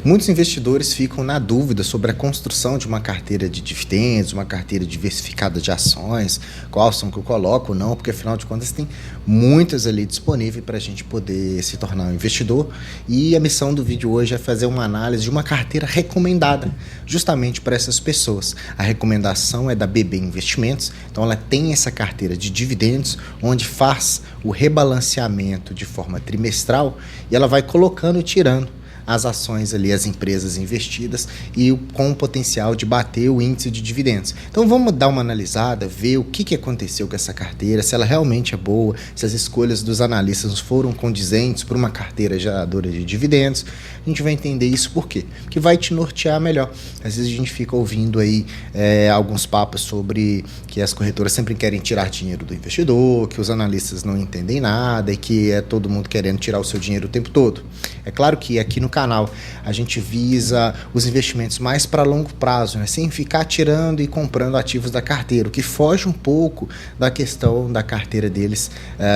Muitos investidores ficam na dúvida sobre a construção de uma carteira de dividendos, uma carteira diversificada de ações, qual ação que eu coloco ou não, porque afinal de contas tem muitas ali disponíveis para a gente poder se tornar um investidor. E a missão do vídeo hoje é fazer uma análise de uma carteira recomendada justamente para essas pessoas. A recomendação é da BB Investimentos, então ela tem essa carteira de dividendos, onde faz o rebalanceamento de forma trimestral e ela vai colocando e tirando as ações ali, as empresas investidas e com o potencial de bater o índice de dividendos. Então vamos dar uma analisada, ver o que aconteceu com essa carteira, se ela realmente é boa, se as escolhas dos analistas foram condizentes para uma carteira geradora de dividendos. A gente vai entender isso por quê? Porque vai te nortear melhor. Às vezes a gente fica ouvindo aí alguns papos sobre que as corretoras sempre querem tirar dinheiro do investidor, que os analistas não entendem nada e que é todo mundo querendo tirar o seu dinheiro o tempo todo. É claro que aqui no canal a gente visa os investimentos mais para longo prazo, né? Sem ficar tirando e comprando ativos da carteira, o que foge um pouco da questão da carteira deles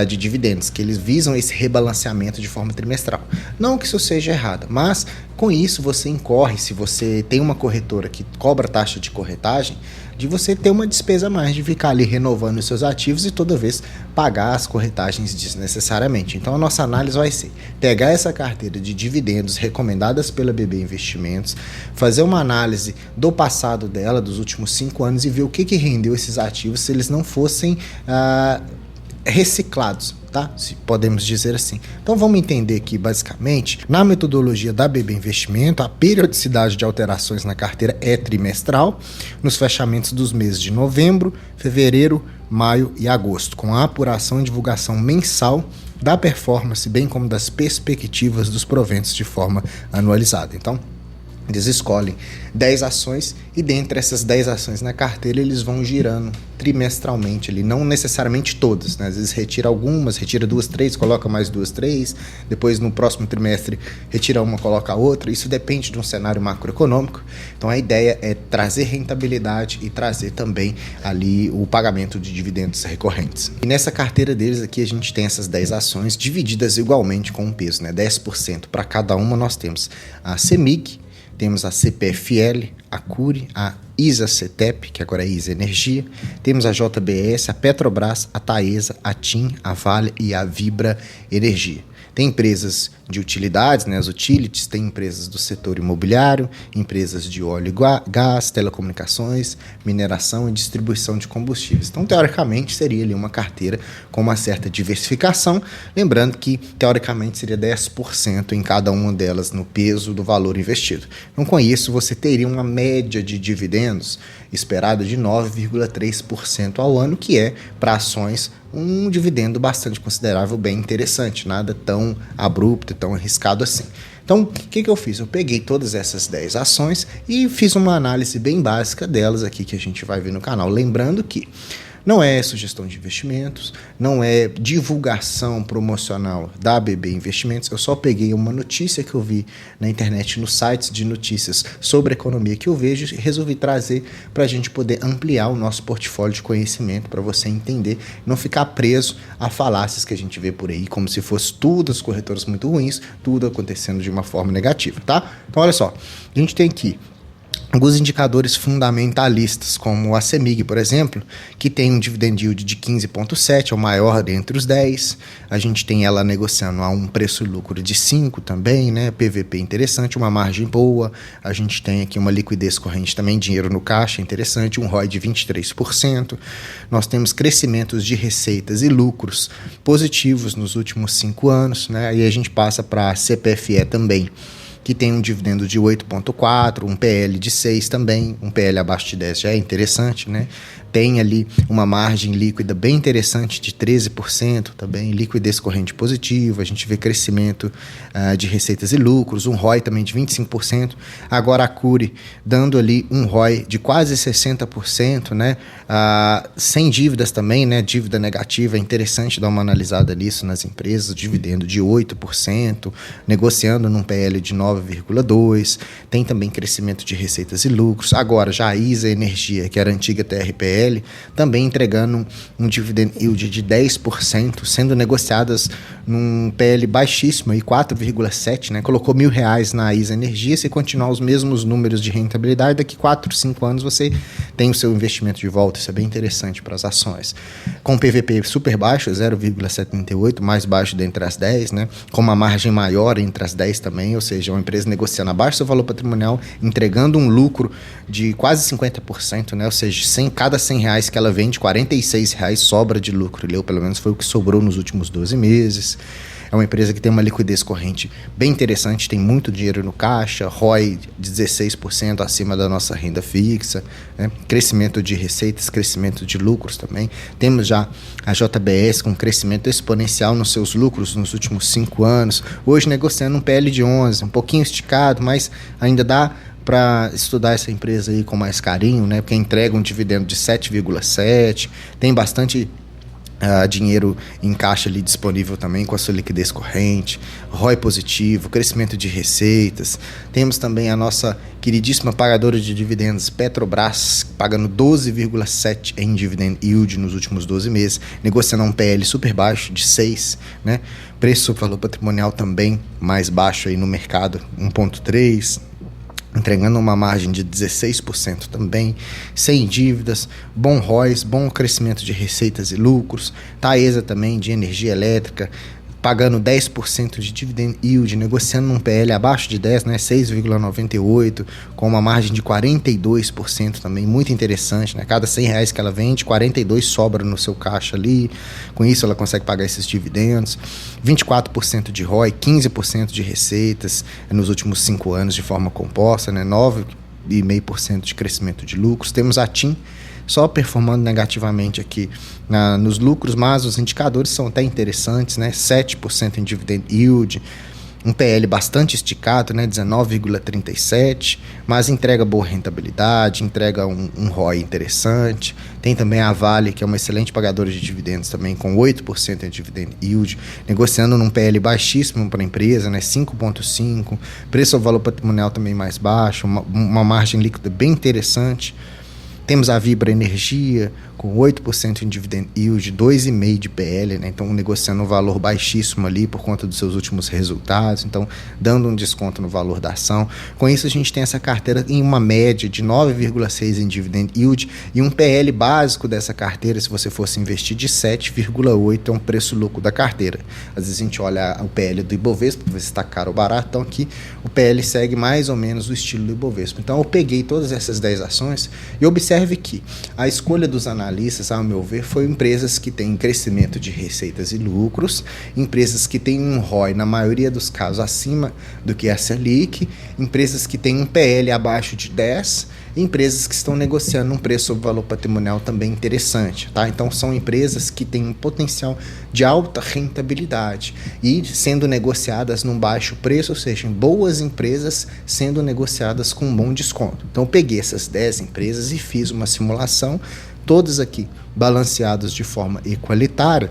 de dividendos, que eles visam esse rebalanceamento de forma trimestral. Não que isso seja errado, mas com isso você incorre, se você tem uma corretora que cobra taxa de corretagem, de você ter uma despesa a mais de ficar ali renovando os seus ativos e toda vez pagar as corretagens desnecessariamente. Então a nossa análise vai ser pegar essa carteira de dividendos recomendadas pela BB Investimentos, fazer uma análise do passado dela, dos últimos 5 anos e ver o que rendeu esses ativos se eles não fossem reciclados, tá? Se podemos dizer assim. Então vamos entender aqui basicamente, na metodologia da BB Investimento, a periodicidade de alterações na carteira é trimestral, nos fechamentos dos meses de novembro, fevereiro, maio e agosto, com a apuração e divulgação mensal da performance, bem como das perspectivas dos proventos de forma anualizada. Então, eles escolhem 10 ações e dentre essas 10 ações na carteira eles vão girando trimestralmente ali, não necessariamente todas, né? Às vezes retira algumas, retira 2, 3, coloca mais 2, 3, depois no próximo trimestre retira uma, coloca outra. Isso depende de um cenário macroeconômico. Então a ideia é trazer rentabilidade e trazer também ali o pagamento de dividendos recorrentes. E nessa carteira deles aqui a gente tem essas 10 ações divididas igualmente com um peso, né? 10% para cada uma. Nós temos a CEMIG, temos a CPFL, a Cury, a ISA-CETEP, que agora é ISA Energia, temos a JBS, a Petrobras, a Taesa, a TIM, a Vale e a Vibra Energia. Tem empresas de utilidades, né, as utilities, tem empresas do setor imobiliário, empresas de óleo e gás, telecomunicações, mineração e distribuição de combustíveis. Então, teoricamente, seria ali uma carteira com uma certa diversificação, lembrando que, teoricamente, seria 10% em cada uma delas no peso do valor investido. Então, com isso, você teria uma média de dividendos esperada de 9,3% ao ano, que é, para ações, um dividendo bastante considerável, bem interessante, nada tão abrupto, tão arriscado assim. Então, o que eu fiz? Eu peguei todas essas 10 ações e fiz uma análise bem básica delas aqui que a gente vai ver no canal. Lembrando que não é sugestão de investimentos, não é divulgação promocional da BB Investimentos. Eu só peguei uma notícia que eu vi na internet, nos sites de notícias sobre economia que eu vejo e resolvi trazer para a gente poder ampliar o nosso portfólio de conhecimento, para você entender, não ficar preso a falácias que a gente vê por aí, como se fosse tudo as corretoras muito ruins, tudo acontecendo de uma forma negativa, tá? Então, olha só, a gente tem aqui alguns indicadores fundamentalistas, como a CEMIG, por exemplo, que tem um dividend yield de 15,7, é o maior dentre os 10. A gente tem ela negociando a um preço-lucro de 5 também, né? PVP interessante, uma margem boa. A gente tem aqui uma liquidez corrente também, dinheiro no caixa interessante, um ROI de 23%. Nós temos crescimentos de receitas e lucros positivos nos últimos 5 anos, né? Aí a gente passa para a CPFE também, que tem um dividendo de 8,4, um PL de 6 também, um PL abaixo de 10 já é interessante, né? Tem ali uma margem líquida bem interessante de 13% também, liquidez corrente positiva, a gente vê crescimento de receitas e lucros, um ROI também de 25%, agora a Cury dando ali um ROI de quase 60%, né? Sem dívidas também, né? Dívida negativa, é interessante dar uma analisada nisso nas empresas, dividendo de 8%, negociando num PL de 9, 9,2%. Tem também crescimento de receitas e lucros. Agora, já a ISA Energia, que era a antiga TRPL, também entregando um dividend yield de 10%, sendo negociadas num PL baixíssimo, 4,7%, né? Colocou R$1.000 na ISA Energia, se continuar os mesmos números de rentabilidade, daqui 4, 5 anos você tem o seu investimento de volta. Isso é bem interessante para as ações. Com PVP super baixo, 0,78%, mais baixo dentre as 10, né? Com uma margem maior entre as 10 também, ou seja, uma empresa negociando abaixo do seu valor patrimonial, entregando um lucro de quase 50%, né? Ou seja, cada R$100 que ela vende, R$46 sobra de lucro, ou pelo menos foi o que sobrou nos últimos 12 meses. É uma empresa que tem uma liquidez corrente bem interessante, tem muito dinheiro no caixa, ROI de 16% acima da nossa renda fixa, né? Crescimento de receitas, crescimento de lucros também. Temos já a JBS com crescimento exponencial nos seus lucros nos últimos 5 anos, hoje negociando um PL de 11, um pouquinho esticado, mas ainda dá para estudar essa empresa aí com mais carinho, né? Porque entrega um dividendo de 7,7, tem bastante dinheiro em caixa ali disponível também com a sua liquidez corrente, ROI positivo, crescimento de receitas. Temos também a nossa queridíssima pagadora de dividendos, Petrobras, pagando 12,7% em dividend yield nos últimos 12 meses, negociando um PL super baixo de 6, né? Preço sobre valor patrimonial também mais baixo aí no mercado, 1,3%. Entregando uma margem de 16% também, sem dívidas, bom ROIs, bom crescimento de receitas e lucros. Taesa também, de energia elétrica, pagando 10% de dividend yield, negociando um PL abaixo de 10, né, 6,98, com uma margem de 42% também, muito interessante, né? Cada R$100 que ela vende, 42 sobra no seu caixa ali, com isso ela consegue pagar esses dividendos, 24% de ROI, 15% de receitas nos últimos 5 anos de forma composta, né, 9,5% de crescimento de lucros. Temos a TIM, só performando negativamente aqui nos lucros, mas os indicadores são até interessantes, né? 7% em dividend yield, um PL bastante esticado, né? 19,37, mas entrega boa rentabilidade, entrega um ROI interessante. Tem também a Vale, que é uma excelente pagadora de dividendos também, com 8% em dividend yield, negociando num PL baixíssimo para a empresa, né? 5,5, preço ao valor patrimonial também mais baixo, uma margem líquida bem interessante. Temos a Vibra Energia, com 8% em dividend yield, 2,5% de PL, né? Então negociando um valor baixíssimo ali por conta dos seus últimos resultados, então dando um desconto no valor da ação. Com isso a gente tem essa carteira em uma média de 9,6% em dividend yield e um PL básico dessa carteira, se você fosse investir, de 7,8%, é um preço-lucro da carteira. Às vezes a gente olha o PL do Ibovespa para ver se está caro ou barato, então aqui o PL segue mais ou menos o estilo do Ibovespa. Então eu peguei todas essas 10 ações e observe que a escolha dos analistas, ao meu ver, foi empresas que têm crescimento de receitas e lucros, empresas que têm um ROI, na maioria dos casos, acima do que a Selic, empresas que têm um PL abaixo de 10, empresas que estão negociando um preço sobre valor patrimonial também interessante, tá? Então são empresas que têm um potencial de alta rentabilidade e sendo negociadas num baixo preço, ou seja, boas empresas sendo negociadas com um bom desconto. Então eu peguei essas 10 empresas e fiz uma simulação, todas aqui balanceadas de forma equalitária.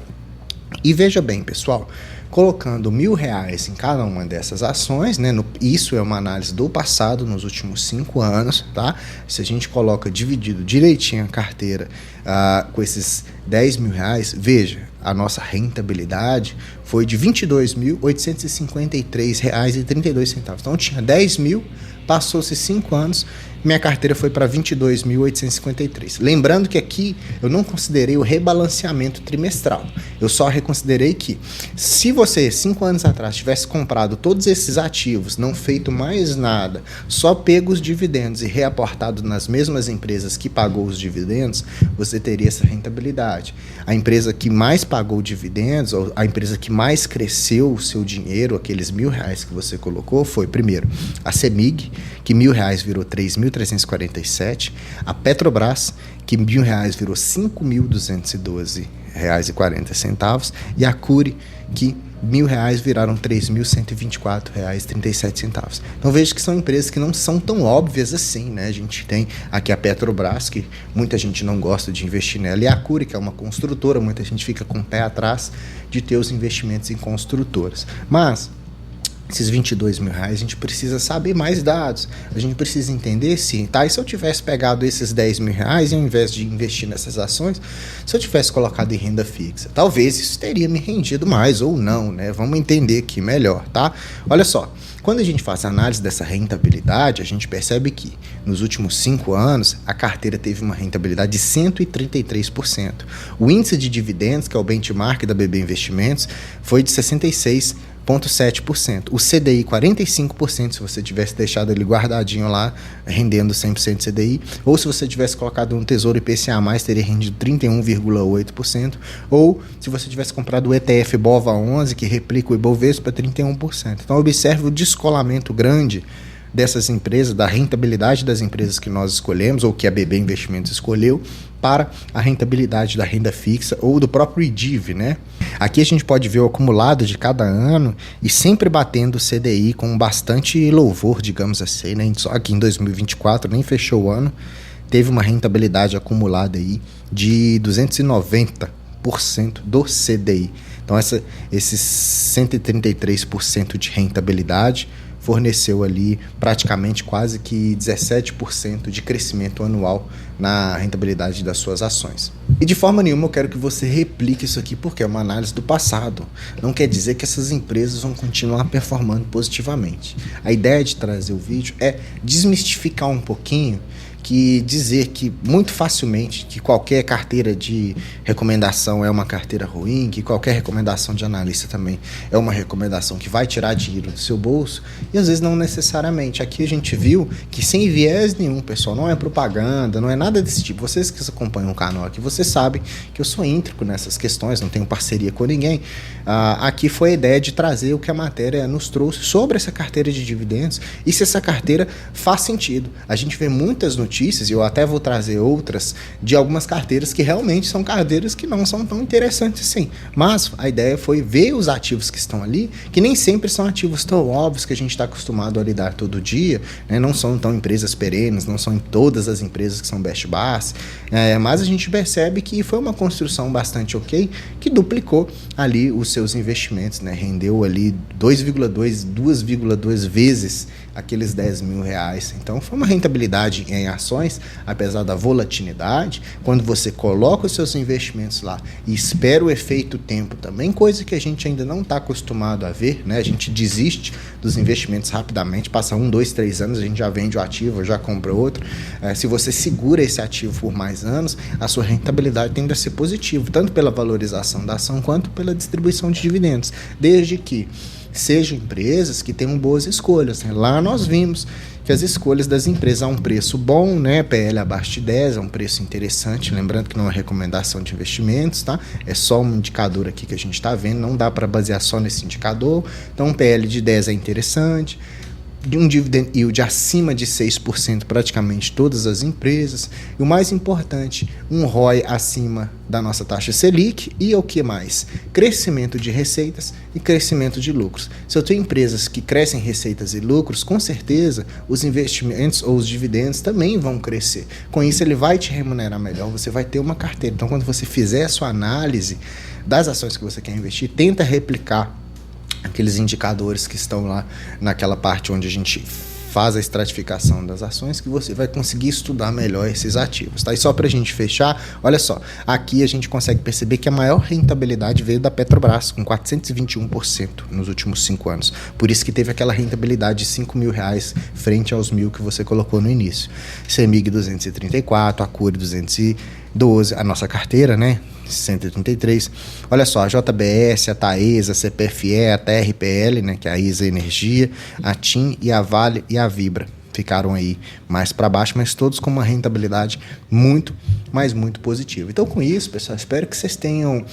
E veja bem, pessoal, colocando R$1.000 em cada uma dessas ações, né? Isso é uma análise do passado, nos últimos 5 anos, tá? Se a gente coloca dividido direitinho a carteira com esses R$10.000, veja, a nossa rentabilidade foi de R$22.853,32. Então tinha 10 mil, passou-se 5 anos, minha carteira foi para 22.853. Lembrando que aqui eu não considerei o rebalanceamento trimestral. Eu só reconsiderei que se você 5 anos atrás tivesse comprado todos esses ativos, não feito mais nada, só pego os dividendos e reaportado nas mesmas empresas que pagou os dividendos, você teria essa rentabilidade. A empresa que mais pagou dividendos, ou a empresa que mais cresceu o seu dinheiro, aqueles R$1.000 que você colocou, foi primeiro a CEMIG, que R$1.000 virou 3.347, a Petrobras, que R$1.000 virou 5.212,40, e a Cury, que R$1.000 viraram R$3.124,37. Então veja que são empresas que não são tão óbvias assim, né? A gente tem aqui a Petrobras, que muita gente não gosta de investir nela, e a Cury, que é uma construtora, muita gente fica com o pé atrás de ter os investimentos em construtoras. Mas esses R$ 22.000, a gente precisa saber mais dados, a gente precisa entender se, tá, e se eu tivesse pegado esses R$ 10.000 e ao invés de investir nessas ações, se eu tivesse colocado em renda fixa, talvez isso teria me rendido mais ou não, né? Vamos entender aqui melhor, tá? Olha só, quando a gente faz a análise dessa rentabilidade, a gente percebe que nos últimos 5 anos a carteira teve uma rentabilidade de 133%. O índice de dividendos, que é o benchmark da BB Investimentos, foi de 66,7%. O CDI 45%, se você tivesse deixado ele guardadinho lá, rendendo 100% CDI, ou se você tivesse colocado no Tesouro IPCA+, teria rendido 31,8%, ou se você tivesse comprado o ETF BOVA11, que replica o Ibovespa, 31%. Então observe o descolamento grande dessas empresas, da rentabilidade das empresas que nós escolhemos, ou que a BB Investimentos escolheu, para a rentabilidade da renda fixa ou do próprio IDIV, né? Aqui a gente pode ver o acumulado de cada ano e sempre batendo o CDI com bastante louvor, digamos assim, né? Só aqui em 2024, nem fechou o ano, teve uma rentabilidade acumulada aí de 290% do CDI. Então esses 133% de rentabilidade forneceu ali praticamente quase que 17% de crescimento anual na rentabilidade das suas ações. E de forma nenhuma eu quero que você replique isso aqui, porque é uma análise do passado. Não quer dizer que essas empresas vão continuar performando positivamente. A ideia de trazer o vídeo é desmistificar um pouquinho, que dizer que muito facilmente que qualquer carteira de recomendação é uma carteira ruim, que qualquer recomendação de analista também é uma recomendação que vai tirar dinheiro do seu bolso, e às vezes não necessariamente. Aqui a gente viu que sem viés nenhum, pessoal, não é propaganda, não é nada desse tipo. Vocês que acompanham o canal aqui, vocês sabem que eu sou íntegro nessas questões, não tenho parceria com ninguém. Aqui foi a ideia de trazer o que a matéria nos trouxe sobre essa carteira de dividendos e se essa carteira faz sentido. A gente vê muitas notícias, e eu até vou trazer outras, de algumas carteiras que realmente são carteiras que não são tão interessantes assim. Mas a ideia foi ver os ativos que estão ali, que nem sempre são ativos tão óbvios que a gente está acostumado a lidar todo dia, né? Não são tão empresas perenes, não são em todas as empresas que são best bus, mas a gente percebe que foi uma construção bastante ok, que duplicou ali os seus investimentos, né? Rendeu ali 2,2 vezes aqueles R$ 10.000. Então foi uma rentabilidade em ações, apesar da volatilidade. Quando você coloca os seus investimentos lá e espera o efeito tempo também, coisa que a gente ainda não está acostumado a ver, né? A gente desiste dos investimentos rapidamente, passa 1, 2, 3 anos, a gente já vende o ativo, já compra outro. Se você segura esse ativo por mais anos, a sua rentabilidade tende a ser positiva, tanto pela valorização da ação quanto pela distribuição de dividendos, desde que sejam empresas que tenham boas escolhas, né? Lá nós vimos que as escolhas das empresas a um preço bom, né? PL abaixo de 10 é um preço interessante, lembrando que não é recomendação de investimentos, tá? É só um indicador aqui que a gente está vendo, não dá para basear só nesse indicador. Então um PL de 10 é interessante, de um dividend yield acima de 6% praticamente todas as empresas, e o mais importante, um ROI acima da nossa taxa Selic, e o que mais? Crescimento de receitas e crescimento de lucros. Se eu tenho empresas que crescem receitas e lucros, com certeza os investimentos ou os dividendos também vão crescer. Com isso ele vai te remunerar melhor, você vai ter uma carteira. Então quando você fizer a sua análise das ações que você quer investir, tenta replicar aqueles indicadores que estão lá naquela parte onde a gente faz a estratificação das ações, que você vai conseguir estudar melhor esses ativos, tá? E só para a gente fechar, olha só, aqui a gente consegue perceber que a maior rentabilidade veio da Petrobras, com 421% nos últimos 5 anos. Por isso que teve aquela rentabilidade de R$ 5.000 frente aos 1.000 que você colocou no início. CEMIG 234, Acure 212, a nossa carteira, né? 133. Olha só, a JBS, a Taesa, a CPFE, a TRPL, né, que é a ISA Energia, a TIM e a Vale e a Vibra ficaram aí mais para baixo, mas todos com uma rentabilidade muito, mas muito positiva. Então com isso, pessoal, espero que vocês tenham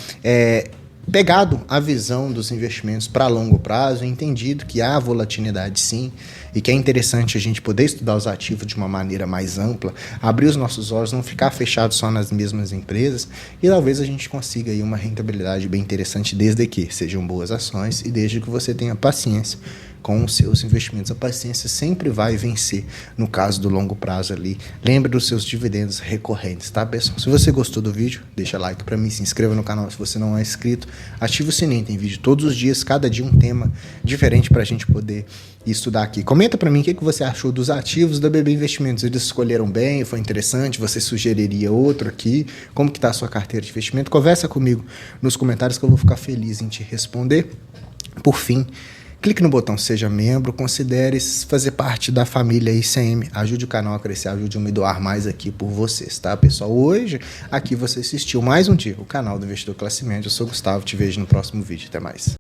pegado a visão dos investimentos para longo prazo, entendido que há volatilidade sim, e que é interessante a gente poder estudar os ativos de uma maneira mais ampla, abrir os nossos olhos, não ficar fechado só nas mesmas empresas, e talvez a gente consiga aí uma rentabilidade bem interessante, desde que sejam boas ações e desde que você tenha paciência com os seus investimentos. A paciência sempre vai vencer no caso do longo prazo ali. Lembre dos seus dividendos recorrentes, tá, pessoal? Se você gostou do vídeo, deixa like para mim, se inscreva no canal se você não é inscrito, ativa o sininho, tem vídeo todos os dias, cada dia um tema diferente para a gente poder estudar aqui. Comenta para mim o que você achou dos ativos da BB Investimentos. Eles escolheram bem, foi interessante, você sugeriria outro aqui? Como que tá a sua carteira de investimento? Conversa comigo nos comentários que eu vou ficar feliz em te responder. Por fim, clique no botão Seja Membro, considere fazer parte da família ICM, ajude o canal a crescer, ajude a me doar mais aqui por vocês, tá, pessoal? Hoje, aqui você assistiu mais um dia o canal do Investidor Classe Média. Eu sou o Gustavo, te vejo no próximo vídeo. Até mais.